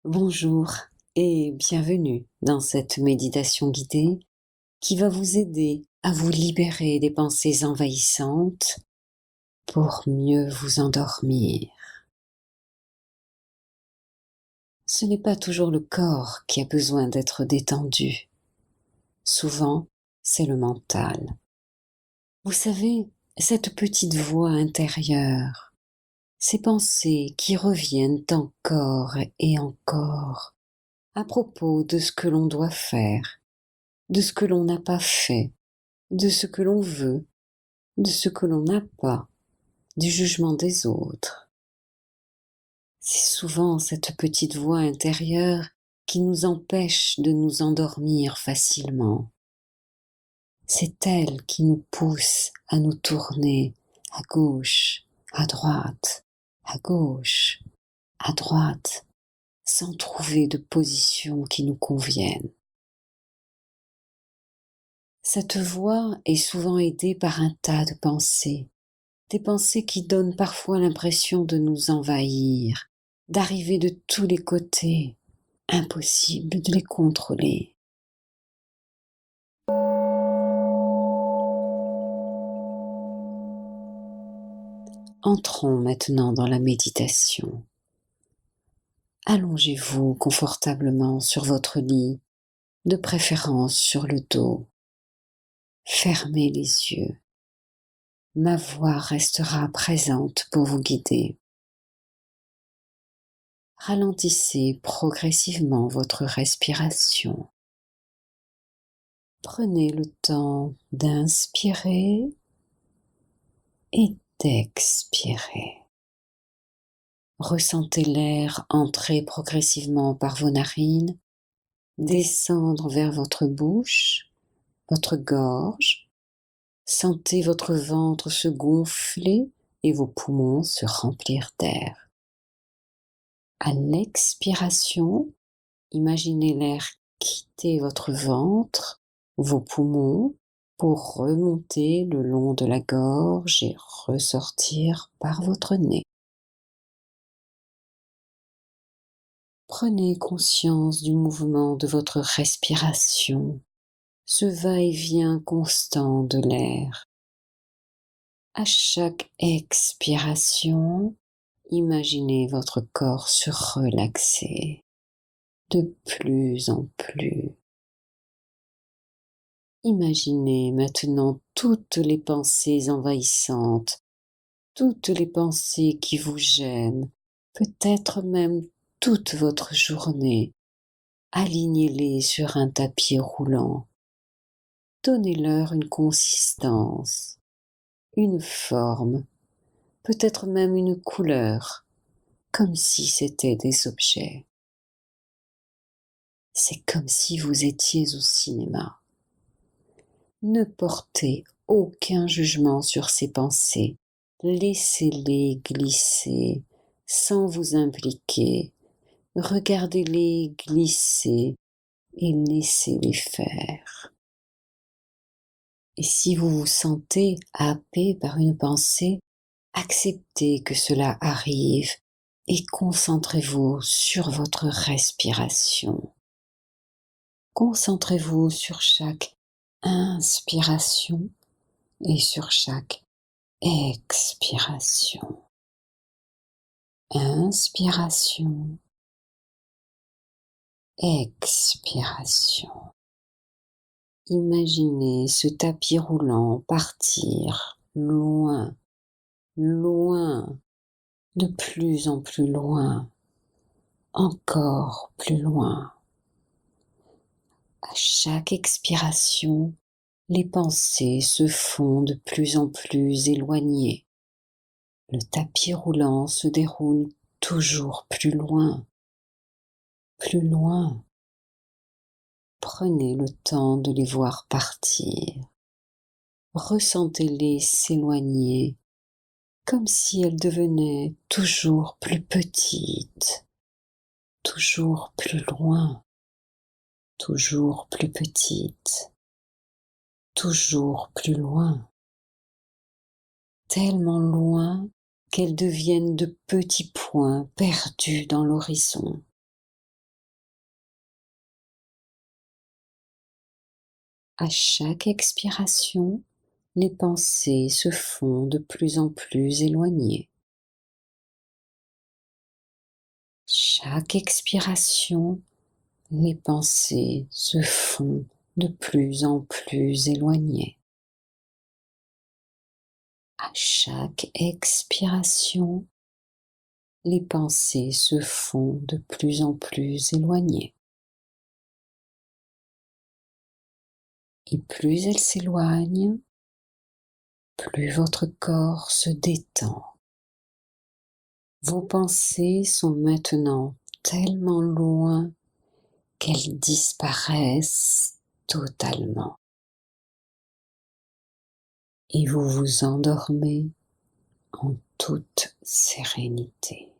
Bonjour et bienvenue dans cette méditation guidée qui va vous aider à vous libérer des pensées envahissantes pour mieux vous endormir. Ce n'est pas toujours le corps qui a besoin d'être détendu. Souvent, c'est le mental. Vous savez, cette petite voix intérieure, ces pensées qui reviennent encore et encore à propos de ce que l'on doit faire, de ce que l'on n'a pas fait, de ce que l'on veut, de ce que l'on n'a pas, du jugement des autres. C'est souvent cette petite voix intérieure qui nous empêche de nous endormir facilement. C'est elle qui nous pousse à nous tourner à gauche, à droite, à gauche, à droite, sans trouver de position qui nous convienne. Cette voix est souvent aidée par un tas de pensées, des pensées qui donnent parfois l'impression de nous envahir, d'arriver de tous les côtés, impossible de les contrôler. Entrons maintenant dans la méditation. Allongez-vous confortablement sur votre lit, de préférence sur le dos. Fermez les yeux. Ma voix restera présente pour vous guider. Ralentissez progressivement votre respiration. Prenez le temps d'inspirer et d'expirer. Ressentez l'air entrer progressivement par vos narines, descendre vers votre bouche, votre gorge. Sentez votre ventre se gonfler et vos poumons se remplir d'air. À l'expiration, imaginez l'air quitter votre ventre, vos poumons, pour remonter le long de la gorge et ressortir par votre nez. Prenez conscience du mouvement de votre respiration, ce va-et-vient constant de l'air. À chaque expiration, imaginez votre corps se relaxer de plus en plus. Imaginez maintenant toutes les pensées envahissantes, toutes les pensées qui vous gênent, peut-être même toute votre journée. Alignez-les sur un tapis roulant. Donnez-leur une consistance, une forme, peut-être même une couleur, comme si c'étaient des objets. C'est comme si vous étiez au cinéma. Ne portez aucun jugement sur ces pensées. Laissez-les glisser sans vous impliquer. Regardez-les glisser et laissez-les faire. Et si vous vous sentez happé par une pensée, acceptez que cela arrive et concentrez-vous sur votre respiration. Concentrez-vous sur chaque inspiration et sur chaque expiration. Inspiration, expiration. Imaginez ce tapis roulant partir loin, loin, de plus en plus loin, encore plus loin. À chaque expiration, les pensées se font de plus en plus éloignées. Le tapis roulant se déroule toujours plus loin, plus loin. Prenez le temps de les voir partir. Ressentez-les s'éloigner, comme si elles devenaient toujours plus petites, toujours plus loin, toujours plus petites, toujours plus loin, tellement loin qu'elles deviennent de petits points perdus dans l'horizon. À chaque expiration, les pensées se font de plus en plus éloignées. Chaque expiration, les pensées se font de plus en plus éloignées. À chaque expiration, les pensées se font de plus en plus éloignées. Et plus elles s'éloignent, plus votre corps se détend. Vos pensées sont maintenant tellement loin qu'elles disparaissent totalement. Et vous vous endormez en toute sérénité.